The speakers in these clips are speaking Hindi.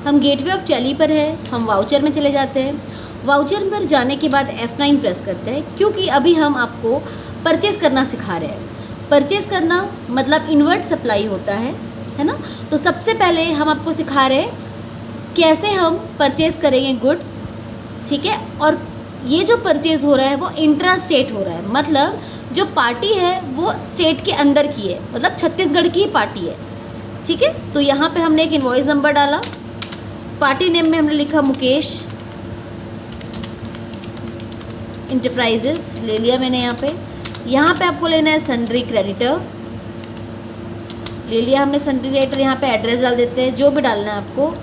हम गेटवे ऑफ टैली पर है, हम वाउचर में चले जाते हैं। वाउचर पर जाने के बाद F9 प्रेस करते हैं, क्योंकि अभी हम आपको परचेज़ करना सिखा रहे हैं। परचेज़ करना मतलब इन्वर्ट सप्लाई होता है ना। तो सबसे पहले हम आपको सिखा रहे हैं कैसे हम परचेज़ करेंगे गुड्स, ठीक है। और ये जो परचेज़ हो रहा है वो इंट्रा स्टेट हो रहा है, मतलब जो पार्टी है वो स्टेट के अंदर की है, मतलब छत्तीसगढ़ की ही पार्टी है, ठीक है। तो यहाँ पे हमने एक इनवॉइस नंबर डाला, पार्टी नेम में हमने लिखा मुकेश इंटरप्राइजेस ले लिया मैंने। यहाँ पे आपको लेना है सन्ड्री क्रेडिटर, ले लिया हमने सन्ड्री क्रेडिटर। यहाँ पे एड्रेस डाल देते हैं जो भी डालना है आपको।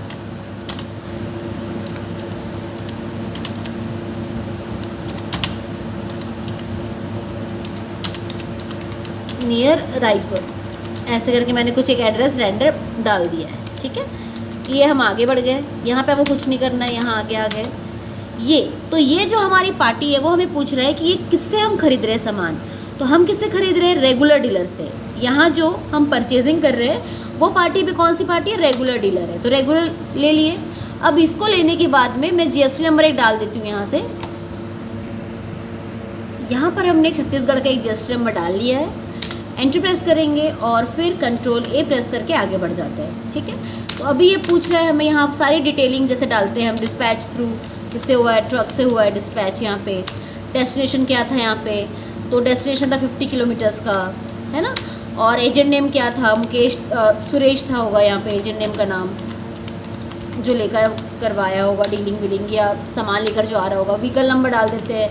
नियर रायपुर, ऐसे करके मैंने कुछ एक एड्रेस रेंडर डाल दिया है, ठीक है। ये हम आगे बढ़ गए, यहाँ पे आपको कुछ नहीं करना है, यहाँ आगे आ गए। ये जो हमारी पार्टी है वो हमें पूछ रहा है कि ये किससे हम खरीद रहे हैं सामान। तो हम किससे खरीद रहे हैं? रेगुलर डीलर से। यहाँ जो हम परचेजिंग कर रहे हैं वो पार्टी भी कौन सी पार्टी है? रेगुलर डीलर है, तो रेगुलर ले लिए। अब इसको लेने के बाद में मैं GST नंबर एक डाल देती हूँ यहाँ से। यहाँ पर हमने छत्तीसगढ़ का एक GST नंबर डाल लिया है, एंटर प्रेस करेंगे और फिर कंट्रोल A प्रेस करके आगे बढ़ जाते हैं, ठीक है। तो अभी ये पूछ रहा है हमें, यहाँ सारी डिटेलिंग जैसे डालते हैं हम, डिस्पैच थ्रू किससे हुआ है, ट्रक से हुआ है डिस्पैच। यहाँ पे डेस्टिनेशन क्या था, यहाँ पे तो डेस्टिनेशन था 50 किलोमीटर्स का, है ना। और एजेंट नेम क्या था? मुकेश सुरेश था होगा यहाँ पे एजेंट नेम का नाम, जो लेकर करवाया होगा डीलिंग विलिंग या सामान लेकर जो आ रहा होगा। व्हीकल नंबर डाल देते हैं,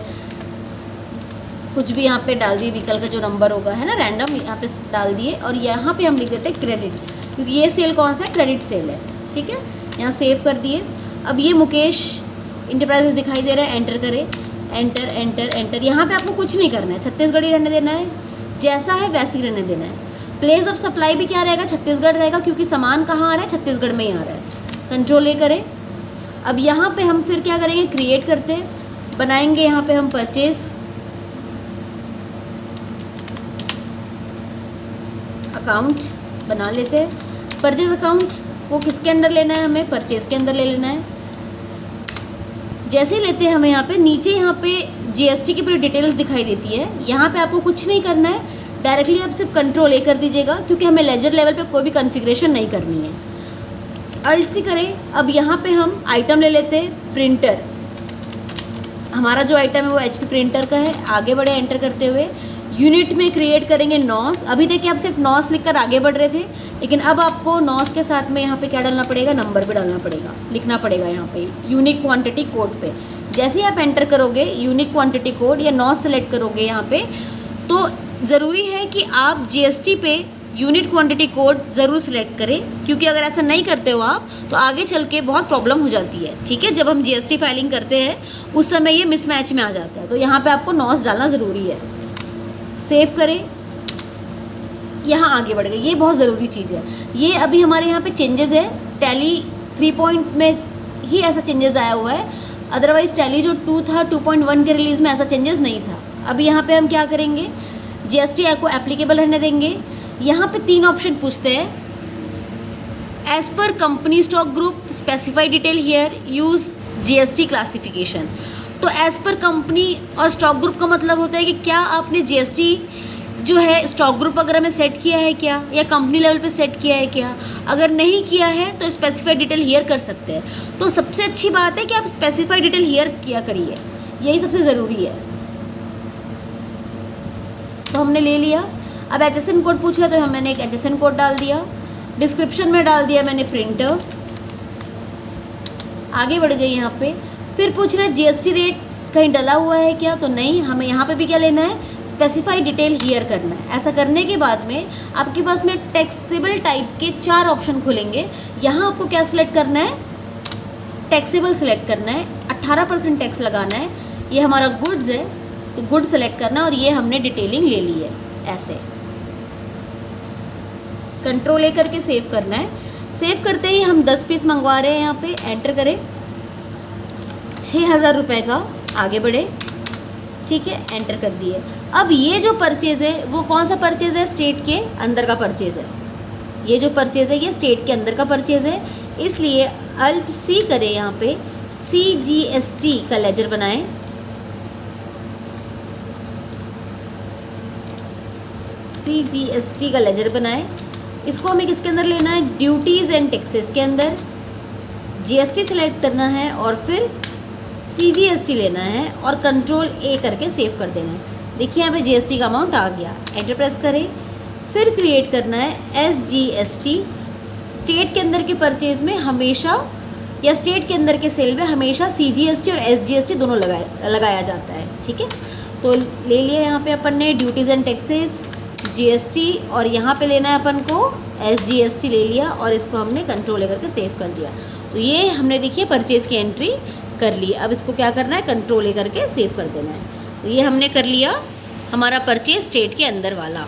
कुछ भी यहाँ पे डाल दिए, व्हीकल का जो नंबर होगा, है ना, रैंडम यहाँ पे डाल दिए। और यहाँ पे हम लिख देते हैं क्रेडिट, क्योंकि ये सेल कौन सा है? क्रेडिट सेल है, ठीक है। यहाँ सेव कर दिए। अब ये मुकेश इंटरप्राइजेस दिखाई दे रहा है, एंटर करें, एंटर एंटर एंटर। यहाँ पे आपको कुछ नहीं करना है, छत्तीसगढ़ ही रहने देना है, जैसा है वैसे ही रहने देना है। प्लेस ऑफ सप्लाई भी क्या रहेगा? छत्तीसगढ़ रहेगा, क्योंकि सामान कहाँ आ रहा है? छत्तीसगढ़ में ही आ रहा है। कंट्रोल A करें। अब यहाँ पे हम फिर क्या करेंगे? क्रिएट करते हैं, बनाएंगे यहाँ पे हम परचेज अकाउंट बना लेते हैं। परचेज अकाउंट वो किसके अंदर लेना है? हमें परचेज के अंदर ले लेना है। जैसे ही लेते हैं हमें यहाँ पे नीचे यहाँ पे GST की पूरी डिटेल्स दिखाई देती है। यहाँ पे आपको कुछ नहीं करना है, डायरेक्टली आप सिर्फ कंट्रोल A कर दीजिएगा, क्योंकि हमें लेजर लेवल पे कोई भी कॉन्फ़िगरेशन नहीं करनी है। अल्ट सी करें। अब यहाँ पे हम आइटम ले लेते हैं, प्रिंटर। हमारा जो आइटम है वो HP प्रिंटर का है। आगे बढ़े एंटर करते हुए, यूनिट में क्रिएट करेंगे नॉस। अभी देखिए आप सिर्फ नॉस लिखकर आगे बढ़ रहे थे, लेकिन अब आपको नॉस के साथ में यहाँ पे क्या डालना पड़ेगा? नंबर भी डालना पड़ेगा, लिखना पड़ेगा यहाँ पे यूनिक क्वांटिटी कोड पे। जैसे ही आप एंटर करोगे यूनिक क्वांटिटी कोड या नॉस सेलेक्ट करोगे यहाँ पे, तो ज़रूरी है कि आप GST पे यूनिट क्वांटिटी कोड ज़रूर सिलेक्ट करें, क्योंकि अगर ऐसा नहीं करते हो आप तो आगे चल के बहुत प्रॉब्लम हो जाती है, ठीक है। जब हम GST फाइलिंग करते हैं उस समय ये मिसमैच में आ जाता है, तो यहाँ पर आपको नॉस डालना ज़रूरी है। सेव करें, यहाँ आगे बढ़ गए। ये बहुत ज़रूरी चीज़ है। ये अभी हमारे यहाँ पे चेंजेस है, टैली 3 में ही ऐसा चेंजेस आया हुआ है, अदरवाइज़ टैली जो 2 था 2.1 के रिलीज़ में ऐसा चेंजेस नहीं था। अभी यहाँ पे हम क्या करेंगे? GST को एप्लीकेबल रहने देंगे। यहाँ पे 3 ऑप्शन पूछते हैं, as per company stock group specify detail here, use GST classification. तो एज़ पर कंपनी और स्टॉक ग्रुप का मतलब होता है कि क्या आपने GST जो है स्टॉक ग्रुप वगैरह में सेट किया है क्या, या कंपनी लेवल पे सेट किया है क्या। अगर नहीं किया है तो स्पेसिफाई डिटेल हियर कर सकते हैं। तो सबसे अच्छी बात है कि आप स्पेसिफाई डिटेल हियर किया करिए, यही सबसे ज़रूरी है। तो हमने ले लिया। अब HSN कोड पूछ रहा है, तो मैंने एक HSN कोड डाल दिया। डिस्क्रिप्शन में डाल दिया मैंने प्रिंटर। आगे बढ़ गई यहाँ पे। फिर पूछ रहे GST रेट कहीं डला हुआ है क्या, तो नहीं, हमें यहाँ पे भी क्या लेना है? स्पेसिफाई डिटेल हियर करना है। ऐसा करने के बाद में आपके पास में टैक्सेबल टाइप के 4 ऑप्शन खुलेंगे। यहाँ आपको क्या सिलेक्ट करना है? टैक्सेबल सिलेक्ट करना है, 18% टैक्स लगाना है। ये हमारा गुड्स है तो गुड सेलेक्ट करना है, और ये हमने डिटेलिंग ले ली है। ऐसे कंट्रोल A करके सेव करना है। सेव करते ही हम 10 पीस मंगवा रहे हैं, यहाँ पे एंटर करें, 6000 रुपये का। आगे बढ़े, ठीक है, एंटर कर दिए। अब ये जो परचेज़ है वो कौन सा परचेज़ है? स्टेट के अंदर का परचेज़ है। ये जो परचेज़ है ये स्टेट के अंदर का परचेज़ है। इसलिए अल्ट सी करें, यहाँ पे CGST का लेजर बनाएं। CGST का लेजर बनाएं। इसको हमें किसके अंदर लेना है? ड्यूटीज़ एंड टैक्सेस के अंदर GST सेलेक्ट करना है और फिर CGST लेना है और कंट्रोल A करके सेव कर देना है। देखिए यहाँ पे GST का अमाउंट आ गया। एंटर प्रेस करें। फिर क्रिएट करना है SGST। स्टेट के अंदर के परचेज में हमेशा या स्टेट के अंदर के सेल में हमेशा CGST और SGST दोनों लगाया जाता है। ठीक है, तो ले लिया यहाँ पे अपन ने ड्यूटीज़ एंड टैक्सेस, GST, और यहाँ पे लेना है अपन को SGST ले लिया और इसको हमने कंट्रोल करके सेव कर दिया। तो ये हमने देखिए परचेज़ की एंट्री कर ली। अब इसको क्या करना है? कंट्रोल करके सेव कर देना है। तो ये हमने कर लिया हमारा परचेज स्टेट के अंदर वाला।